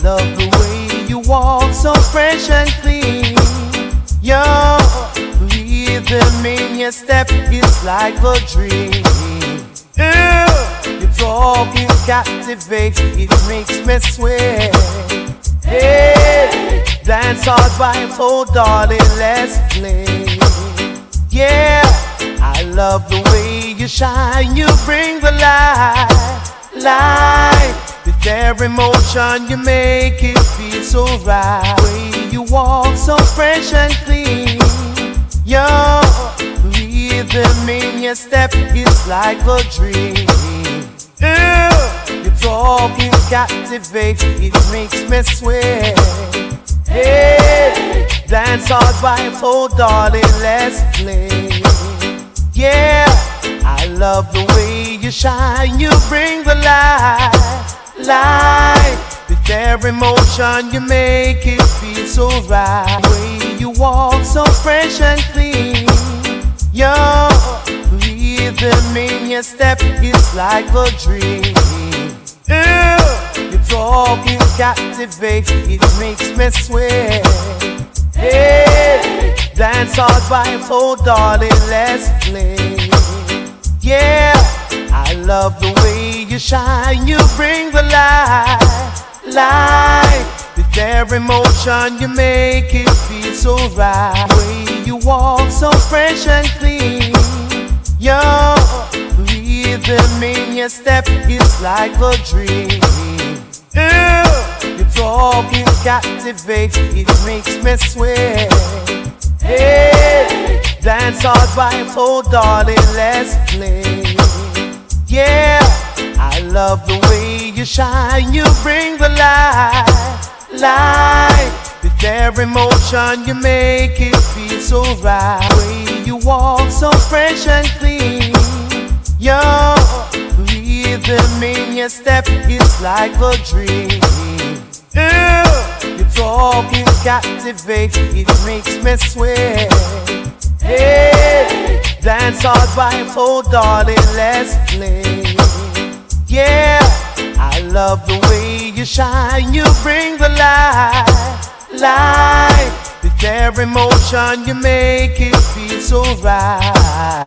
love the way you walk so fresh and clean. Your rhythm in your step is like a dream. Your talking captivates, it makes me sweat. Hey, dance all vibes, oh darling, let's play. Yeah, I love the way you shine, you bring the light. With every motion you make it feel so right. The way you walk so fresh and clean. Your rhythm in your step is like a dream. Your talking captivates, it makes me sweat. Hey, dance all vibes, oh darling, let's play. Yeah, I love the way you shine, you bring the light. With every motion you make it feel so right. The way you walk so fresh and clean. Your rhythm in your step is like a dream. Your talking captivates, it makes me sweat. Hey, dance all vibes, oh darling, let's play. Yeah, I love the way you shine, you bring the light. With every motion you make it feel so right. The way you walk so fresh and clean. Your rhythm in your step is like a dream. Your talking captivates, it makes me sweat. Hey, dance all vibes, oh darling, let's play. Yeah, I love the way you shine, you bring the light. With every motion you make it feel so right. The way you walk so fresh and clean. Your rhythm in your step is like a dream. Your talking captivates, it makes me sweat. Hey, dance all vibes, oh darling, let's play. Yeah, I love the way you shine, you bring the light. With every motion you make it feel so right.